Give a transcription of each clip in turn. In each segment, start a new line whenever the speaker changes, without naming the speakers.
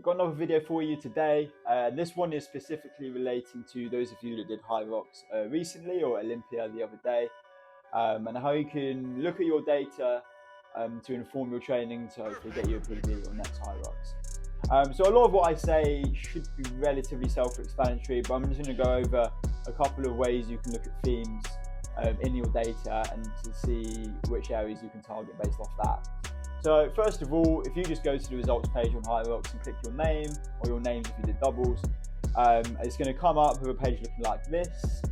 got another video for you today. This one is specifically relating to those of you that did Hyrox recently or Olympia the other day, and how you can look at your data to inform your training to hopefully get you a PB at your next Hyrox. So a lot of what I say should be relatively self-explanatory, but I'm just going to go over a couple of ways you can look at themes in your data and to see which areas you can target based off that. So first of all, if you just go to the results page on Hyrox and click your name or your names if you did doubles, it's going to come up with a page looking like this,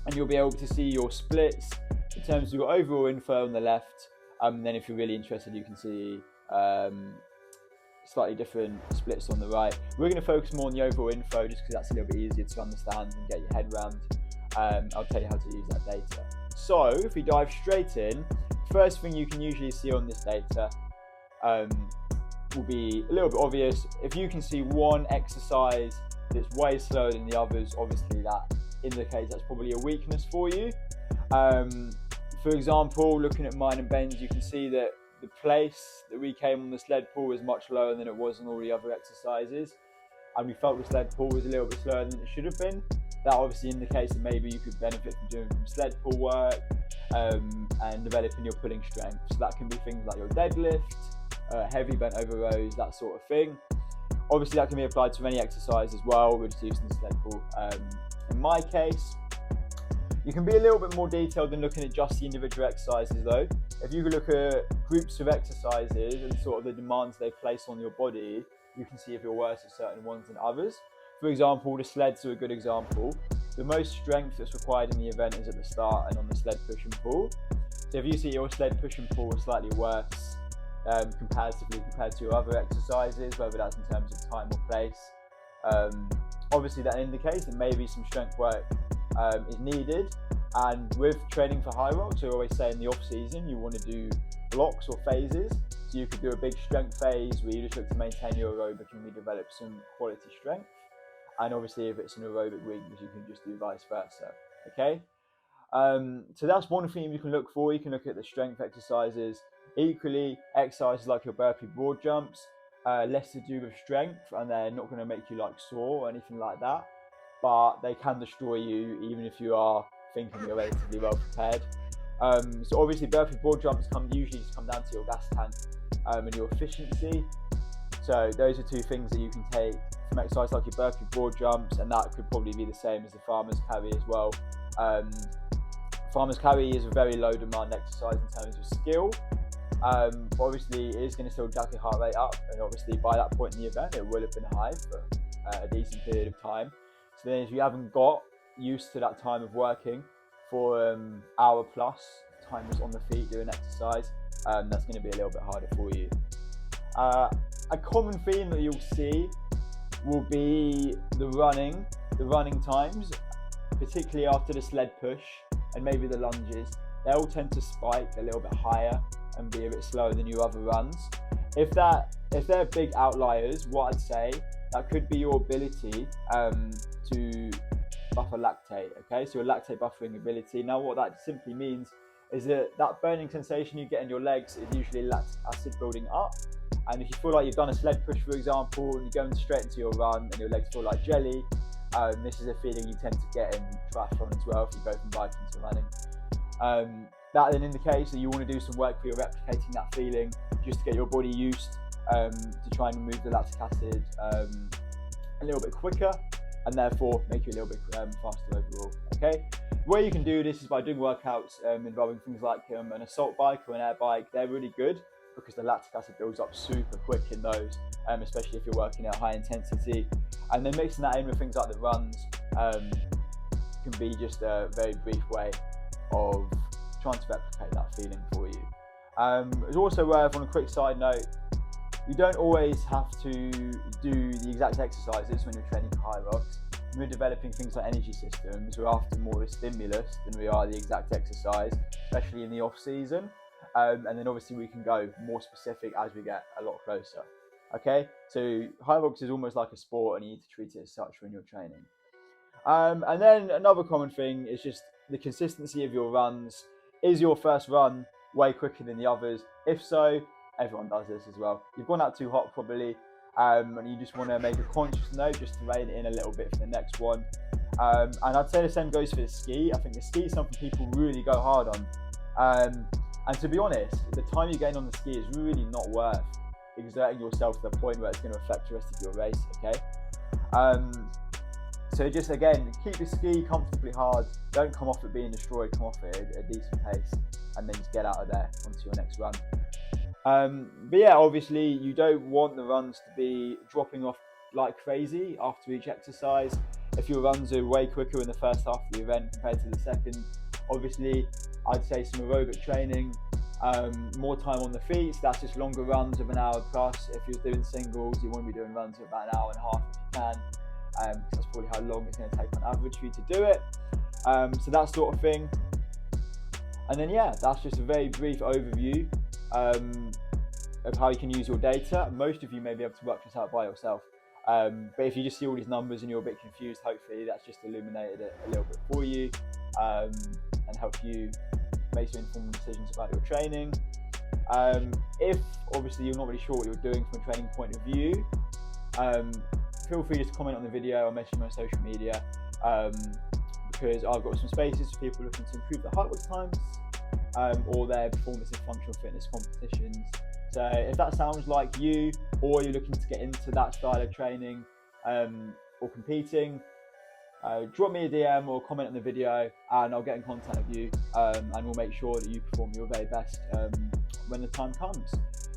and you'll be able to see your splits in terms of your overall info on the left. And then if you're really interested, you can see slightly different splits on the right. We're going to focus more on the overall info just because that's a little bit easier to understand and get your head around. I'll tell you how to use that data. So if we dive straight in, first thing you can usually see on this data will be a little bit obvious. If you can see one exercise that's way slower than the others, obviously that indicates that's probably a weakness for you. For example, looking at mine and Ben's, you can see that the place that we came on the sled pull was much lower than it was on all the other exercises, and we felt the sled pull was a little bit slower than it should have been. That obviously indicates that maybe you could benefit from doing some sled pull work and developing your pulling strength. So that can be things like your deadlift, heavy bent over rows, that sort of thing. Obviously that can be applied to any exercise as well. We're just using the sled pull. In my case, you can be a little bit more detailed than looking at just the individual exercises though. If you look at groups of exercises and sort of the demands they place on your body, you can see if you're worse at certain ones than others. For example, the sleds are a good example. The most strength that's required in the event is at the start and on the sled push and pull. So if you see your sled push and pull is slightly worse comparatively compared to your other exercises, whether that's in terms of time or place, obviously that indicates that maybe some strength work is needed. And with training for Hyrox, I always say in the off season you want to do blocks or phases. So you could do a big strength phase where you just look to maintain your aerobic and we develop some quality strength. And obviously if it's an aerobic weakness, you can just do vice versa, okay? So that's one thing you can look for. You can look at the strength exercises. Equally, exercises like your burpee broad jumps, less to do with strength, and they're not going to make you like sore or anything like that, but they can destroy you even if you are thinking you're relatively well prepared. So obviously burpee broad jumps usually just come down to your gas tank and your efficiency. So those are two things that you can take from exercise like your burpee broad jumps, and that could probably be the same as the farmer's carry as well. Farmer's carry is a very low demand exercise in terms of skill, but obviously it is going to still jack your heart rate up, and obviously by that point in the event it will have been high for a decent period of time. So then if you haven't got used to that time of working for hour plus, time was on the feet doing exercise, that's going to be a little bit harder for you. A common theme that you'll see will be the running times, particularly after the sled push and maybe the lunges. They all tend to spike a little bit higher and be a bit slower than your other runs. If they're big outliers, what I'd say, that could be your ability to buffer lactate, okay? So your lactate buffering ability. Now what that simply means is that burning sensation you get in your legs is usually lactic acid building up. And if you feel like you've done a sled push, for example, and you're going straight into your run and your legs feel like jelly, this is a feeling you tend to get in triathlon as well if you go from biking to running. That then indicates that you want to do some work where you're replicating that feeling just to get your body used to try and remove the lactic acid a little bit quicker, and therefore make you a little bit faster overall, okay? The way you can do this is by doing workouts involving things like an assault bike or an air bike. They're really good because the lactic acid builds up super quick in those, especially if you're working at high intensity. And then mixing that in with things like the runs can be just a very brief way of trying to replicate that feeling for you. It's also worth, on a quick side note, you don't always have to do the exact exercises when you're training for Hyrox. When we're developing things like energy systems, we're after more of a stimulus than we are the exact exercise, especially in the off season. And then obviously we can go more specific as we get a lot closer. Okay, so Hyrox is almost like a sport and you need to treat it as such when you're training. And then another common thing is just the consistency of your runs. Is your first run way quicker than the others? If so, everyone does this as well. You've gone out too hot probably, and you just want to make a conscious note just to rein it in a little bit for the next one. And I'd say the same goes for the ski. I think the ski is something people really go hard on. And to be honest, the time you gain on the ski is really not worth exerting yourself to the point where it's going to affect the rest of your race, okay? So just, again, keep the ski comfortably hard. Don't come off it being destroyed, come off it at a decent pace, and then just get out of there onto your next run. But yeah, obviously you don't want the runs to be dropping off like crazy after each exercise. If your runs are way quicker in the first half of the event compared to the second, obviously I'd say some aerobic training, more time on the feet, so that's just longer runs of an hour plus. If you're doing singles, you want to be doing runs of about an hour and a half if you can, because that's probably how long it's going to take on average for you to do it. So that sort of thing. And then yeah, that's just a very brief overview of how you can use your data. Most of you may be able to work this out by yourself. But if you just see all these numbers and you're a bit confused, hopefully that's just illuminated it a little bit for you, and help you make some informed decisions about your training. If obviously you're not really sure what you're doing from a training point of view, feel free to comment on the video or message me on social media, because I've got some spaces for people looking to improve their Hyrox times, or their performance in functional fitness competitions. So if that sounds like you, or you're looking to get into that style of training or competing, drop me a DM or comment on the video and I'll get in contact with you, and we'll make sure that you perform your very best when the time comes.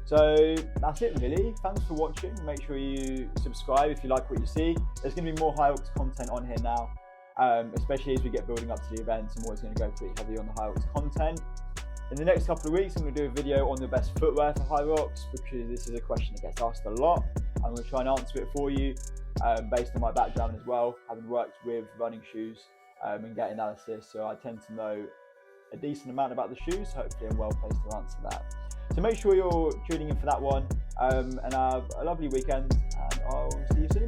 So that's it really. Thanks for watching. Make sure you subscribe if you like what you see. There's going to be more Hyrox content on here now, especially as we get building up to the events. I'm always going to go pretty heavy on the Hyrox content. In the next couple of weeks, I'm going to do a video on the best footwear for Hyrox, because this is a question that gets asked a lot. I'm going to try and answer it for you, based on my background as well, having worked with running shoes and get analysis. So I tend to know a decent amount about the shoes. Hopefully I'm well placed to answer that. So make sure you're tuning in for that one, and have a lovely weekend, and I'll see you soon.